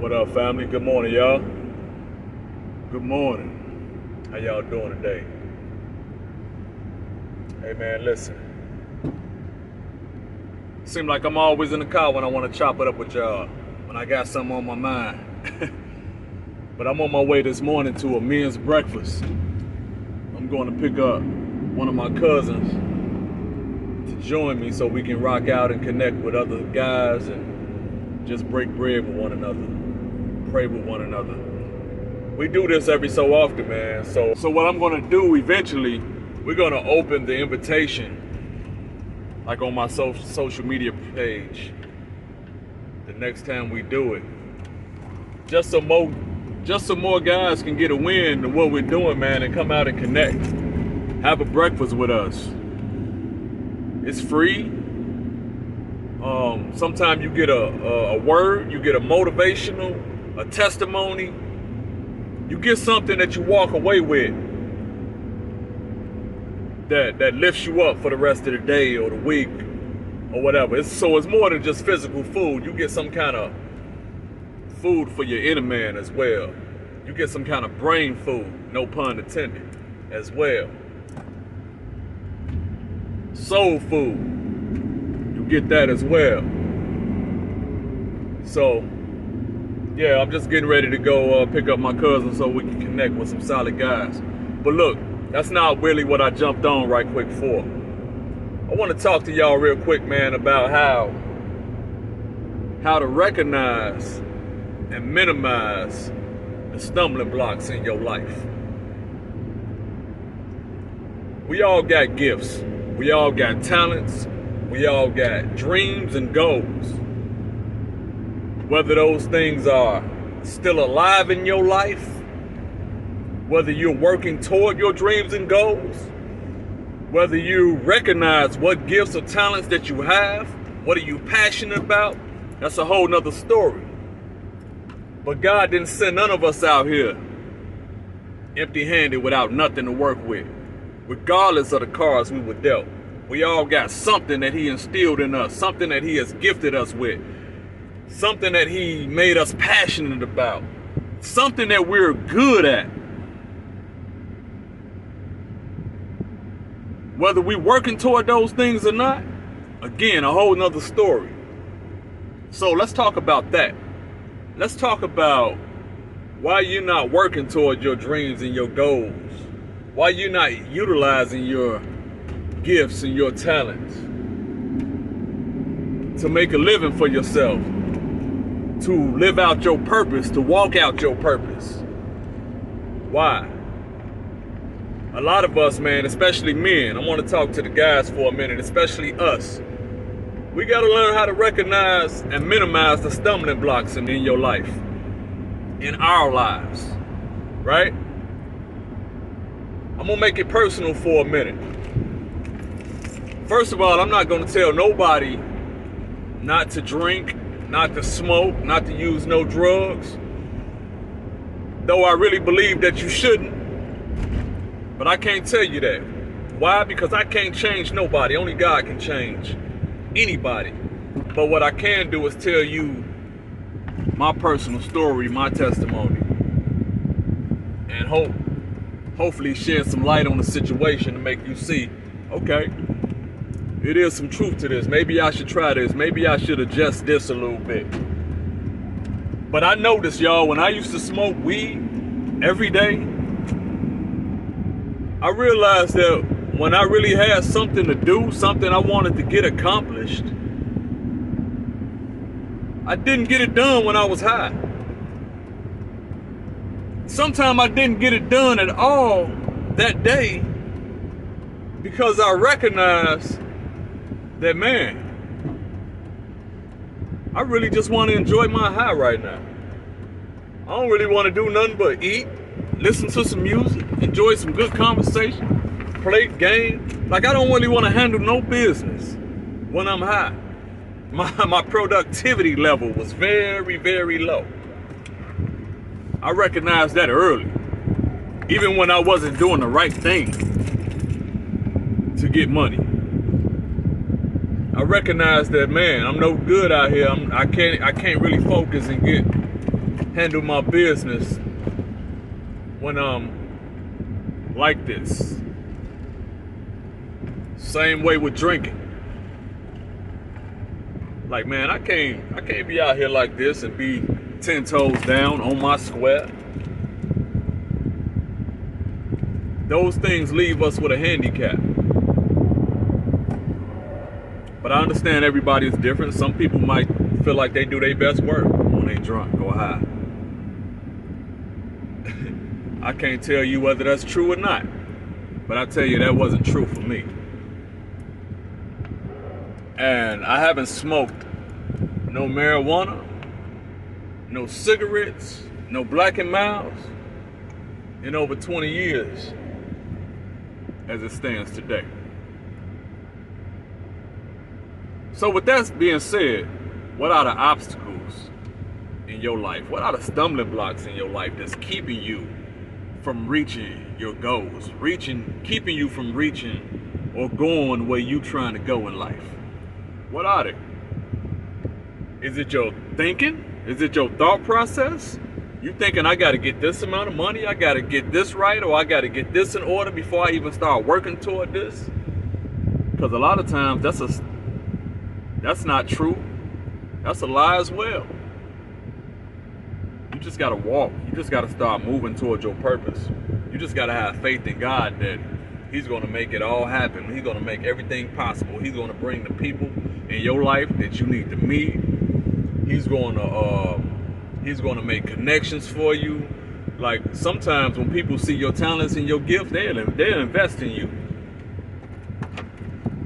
What up, family? Good morning, y'all. Good morning. How y'all doing today? Hey, man, listen. Seems like I'm always in the car when I want to chop it up with y'all, when I got something on my mind. But I'm on my way this morning to a men's breakfast. I'm going to pick up one of my cousins to join me so we can rock out and connect with other guys and just break bread with one another, pray with one another. We do this every so often, man. So what I'm gonna do eventually, we're gonna open the invitation, like on my social media page, the next time we do it. Just some more guys can get a win in what we're doing, man, and come out and connect. Have a breakfast with us. It's free. Sometimes you get a word, you get a motivational, a testimony. You get something that you walk away with that lifts you up for the rest of the day or the week or whatever. So it's more than just physical food. You get some kind of food for your inner man as well. You get some kind of brain food, no pun intended, as well. Soul food, you get that as well. So, yeah, I'm just getting ready to go pick up my cousin so we can connect with some solid guys. But look, that's not really what I jumped on right quick for. I want to talk to y'all real quick, man, about how to recognize and minimize the stumbling blocks in your life. We all got gifts. We all got talents. We all got dreams and goals. Whether those things are still alive in your life, whether you're working toward your dreams and goals, whether you recognize what gifts or talents that you have, what are you passionate about, that's a whole nother story. But God didn't send none of us out here empty-handed without nothing to work with. Regardless of the cards we were dealt, we all got something that He instilled in us, something that He has gifted us with, something that He made us passionate about, something that we're good at. Whether we're working toward those things or not, again, a whole nother story. So let's talk about that. Let's talk about why you're not working toward your dreams and your goals. Why you're not utilizing your gifts and your talents to make a living for yourself, to live out your purpose, to walk out your purpose. Why? A lot of us, man, especially men, I want to talk to the guys for a minute, especially us. We got to learn how to recognize and minimize the stumbling blocks in your life, in our lives, right? I'm going to make it personal for a minute. First of all, I'm not going to tell nobody not to drink, not to smoke, not to use no drugs. Though I really believe that you shouldn't. But I can't tell you that. Why? Because I can't change nobody. Only God can change anybody. But what I can do is tell you my personal story, my testimony. And hopefully shed some light on the situation to make you see, okay, it is some truth to this. Maybe I should try this. Maybe I should adjust this a little bit. But I noticed, y'all, when I used to smoke weed every day, I realized that when I really had something to do, something I wanted to get accomplished, I didn't get it done when I was high. Sometimes I didn't get it done at all that day because I recognized that, man, I really just want to enjoy my high right now. I don't really want to do nothing but eat, listen to some music, enjoy some good conversation, play games. Like, I don't really want to handle no business when I'm high. My productivity level was very, very low. I recognized that early, even when I wasn't doing the right thing to get money. I recognized that, man, I'm no good out here. I can't really focus and handle my business when I'm like this. Same way with drinking. Like, man, I can't be out here like this and be 10 toes down on my square. Those things leave us with a handicap. But I understand everybody is different. Some people might feel like they do their best work when they drunk or high. I can't tell you whether that's true or not, but I tell you that wasn't true for me. And I haven't smoked no marijuana, no cigarettes, no Black and Milds in over 20 years as it stands today. So with that being said, what are the obstacles in your life? What are the stumbling blocks in your life that's keeping you from reaching your goals, keeping you from reaching or going where you trying to go in life? What are they? Is it your thinking? Is it your thought process? You thinking I got to get this amount of money, I got to get this right, or I got to get this in order before I even start working toward this? Because a lot of times that's not true. That's a lie as well. You just got to walk. You just got to start moving towards your purpose. You just got to have faith in God that He's going to make it all happen. He's going to make everything possible. He's going to bring the people in your life that you need to meet. He's going to make connections for you. Like, sometimes when people see your talents and your gifts, they'll invest in you.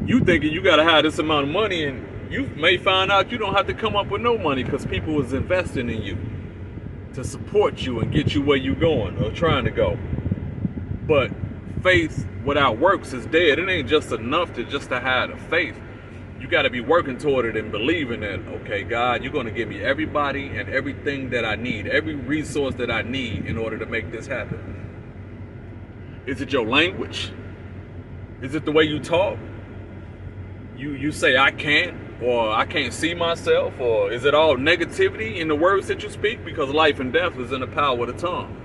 You thinking you got to have this amount of money, and you may find out you don't have to come up with no money because people is investing in you to support you and get you where you're going or trying to go. But faith without works is dead. It ain't just enough to have the faith. You got to be working toward it and believing that, okay, God, you're going to give me everybody and everything that I need, every resource that I need in order to make this happen. Is it your language? Is it the way you talk? You say, I can't, or I can't see myself, or is it all negativity in the words that you speak? Because life and death is in the power of the tongue.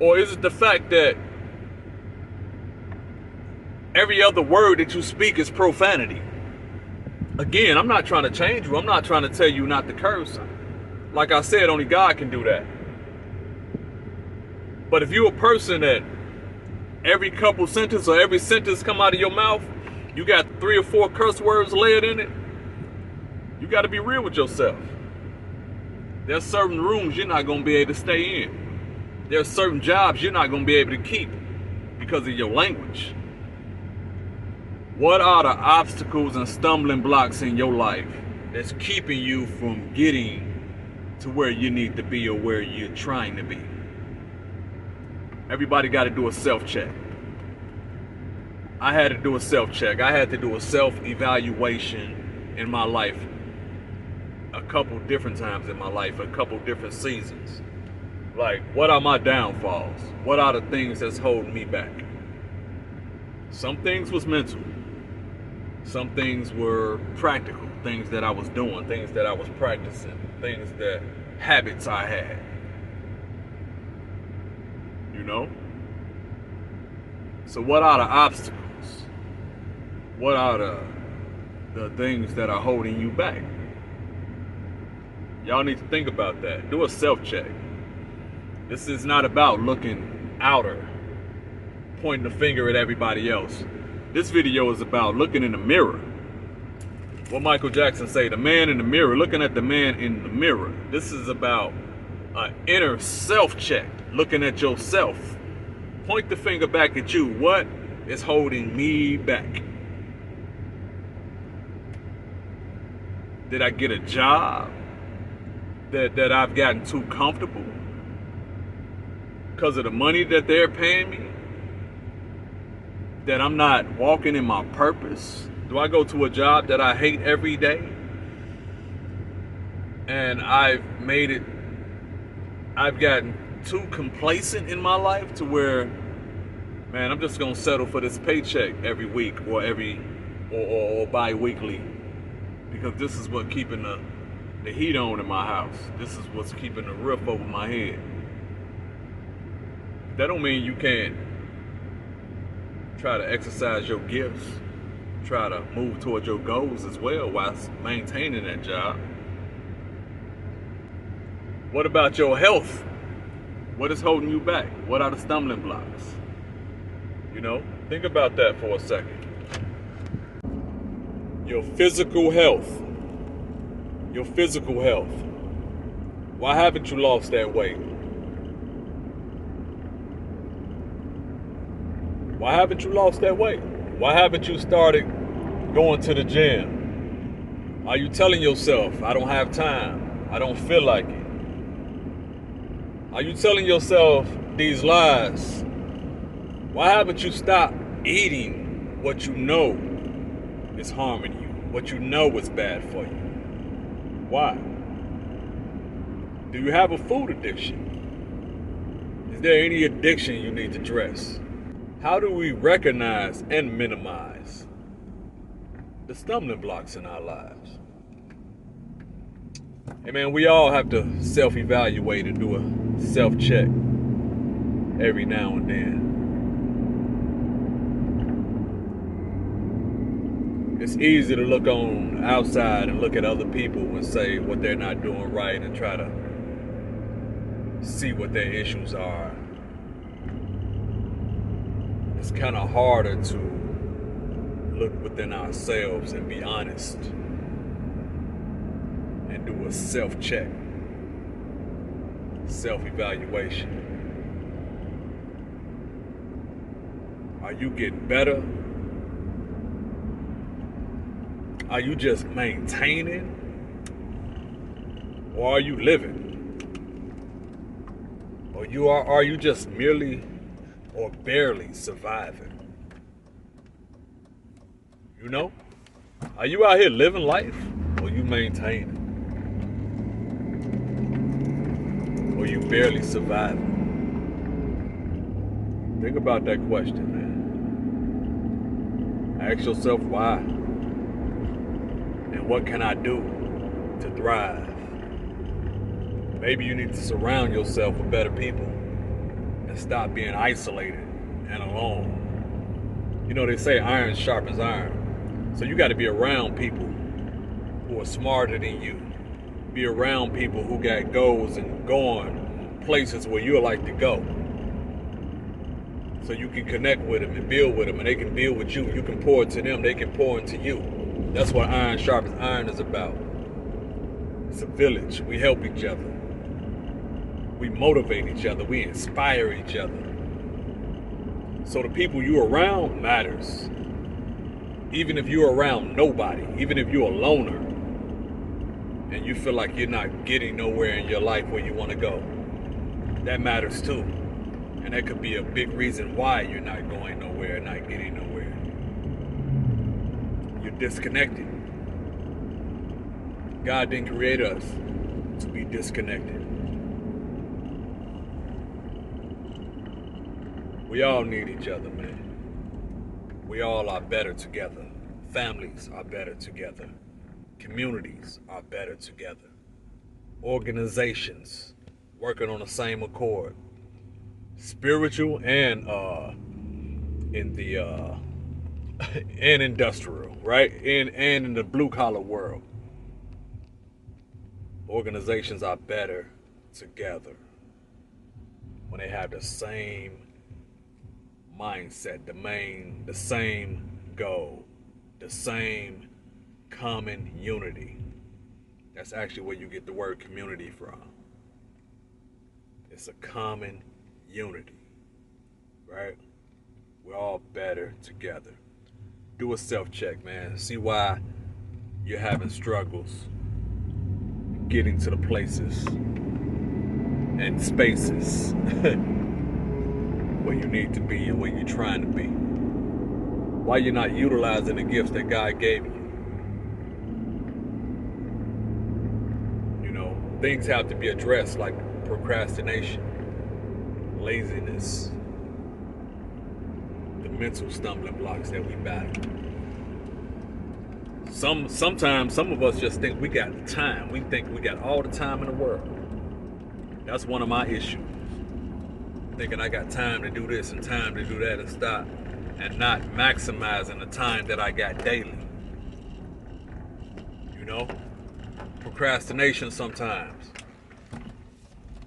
Or is it the fact that every other word that you speak is profanity? Again, I'm not trying to change you. I'm not trying to tell you not to curse. Like I said, only God can do that. But if you're a person that every couple sentence or every sentence come out of your mouth, you got 3 or 4 curse words layered in it, you got to be real with yourself. There's certain rooms you're not going to be able to stay in. There's certain jobs you're not going to be able to keep because of your language. What are the obstacles and stumbling blocks in your life that's keeping you from getting to where you need to be or where you're trying to be? Everybody got to do a self-check. I had to do a self-check. I had to do a self-evaluation in my life a couple different times in my life, a couple different seasons. Like, what are my downfalls? What are the things that's holding me back? Some things was mental. Some things were practical, things that I was doing, things that I was practicing, things that habits I had. You know? So what are the obstacles? What are the things that are holding you back? Y'all need to think about that. Do a self-check. This is not about looking outer, pointing the finger at everybody else. This video is about looking in the mirror. What Michael Jackson say, the man in the mirror, looking at the man in the mirror. This is about an inner self-check, looking at yourself. Point the finger back at you. What is holding me back? Did I get a job that I've gotten too comfortable because of the money that they're paying me? That I'm not walking in my purpose? Do I go to a job that I hate every day? And I've gotten too complacent in my life to where, man, I'm just gonna settle for this paycheck every week or bi-weekly, because this is what keeping the heat on in my house. This is what's keeping the roof over my head. That don't mean you can't try to exercise your gifts, try to move towards your goals as well while maintaining that job. What about your health? What is holding you back? What are the stumbling blocks? You know, think about that for a second. Your physical health. Your physical health. Why haven't you lost that weight? Why haven't you lost that weight? Why haven't you started going to the gym? Are you telling yourself, I don't have time, I don't feel like it? Are you telling yourself these lies? Why haven't you stopped eating what you know is harming you, what you know is bad for you? Why? Do you have a food addiction? Is there any addiction you need to address? How do we recognize and minimize the stumbling blocks in our lives? Hey man, we all have to self-evaluate and do a self-check every now and then. It's easy to look on outside and look at other people and say what they're not doing right and try to see what their issues are. It's kind of harder to look within ourselves and be honest and do a self-check, self-evaluation. Are you getting better? Are you just maintaining? Or are you living? Or are you just merely or barely surviving? You know? Are you out here living life? Or you maintaining? Or you barely surviving? Think about that question, man. Ask yourself why. And what can I do to thrive? Maybe you need to surround yourself with better people and stop being isolated and alone. You know, they say iron sharpens iron. So you got to be around people who are smarter than you. Be around people who got goals and going places where you like to go. So you can connect with them and build with them, and they can build with you. You can pour into them, they can pour into you. That's what iron sharpens iron is about. It's a village. We help each other. We motivate each other. We inspire each other. So the people you're around matters. Even if you're around nobody, even if you're a loner, and you feel like you're not getting nowhere in your life where you want to go, that matters too. And that could be a big reason why you're not going nowhere, not getting nowhere. You're disconnected. God didn't create us to be disconnected. We all need each other, man. We all are better together. Families are better together. Communities are better together. Organizations working on the same accord. Spiritual and in the and industrial, right? And in the blue collar world. Organizations are better together when they have the same mindset, the same goal, the same common unity. That's actually where you get the word community from. It's a common unity, right? We're all better together. Do a self-check, man. See why you're having struggles getting to the places and spaces where you need to be and where you're trying to be. Why you're not utilizing the gifts that God gave you. You know, things have to be addressed like procrastination, laziness, the mental stumbling blocks that we battle. Sometimes some of us just think we got the time. We think we got all the time in the world. That's one of my issues. Thinking I got time to do this and time to do that and stop, and not maximizing the time that I got daily. You know? Procrastination sometimes.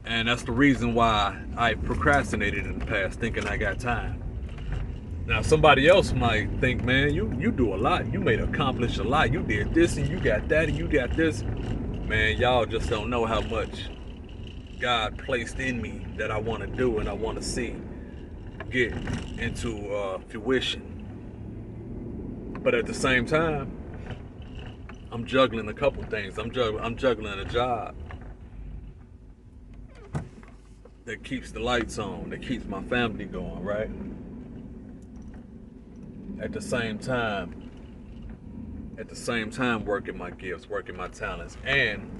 And that's the reason why I procrastinated in the past, thinking I got time. Now somebody else might think, man, you do a lot. You may accomplish a lot. You did this and you got that and you got this. Man, y'all just don't know how much God placed in me that I want to do and I want to see get into fruition. But at the same time, I'm juggling a couple things. I'm juggling a job that keeps the lights on, that keeps my family going, right? At the same time working my gifts, working my talents, and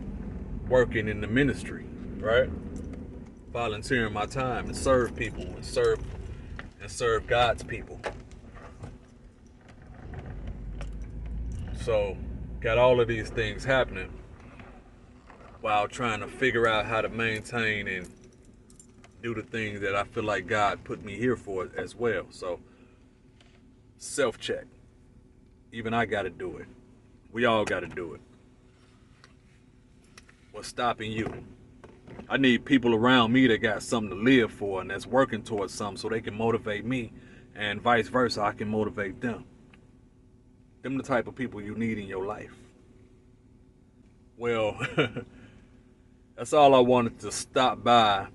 working in the ministry, right? Volunteering my time and serve people and serve God's people. So, got all of these things happening while trying to figure out how to maintain and do the things that I feel like God put me here for as well. So, self-check. Even I got to do it. We all got to do it. What's stopping you? I need people around me that got something to live for and that's working towards something so they can motivate me, and vice versa, I can motivate them. Them the type of people you need in your life. Well, that's all I wanted to stop by,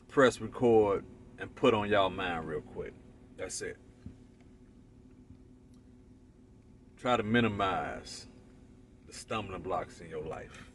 press record, and put on y'all mind real quick. That's it. Try to minimize the stumbling blocks in your life.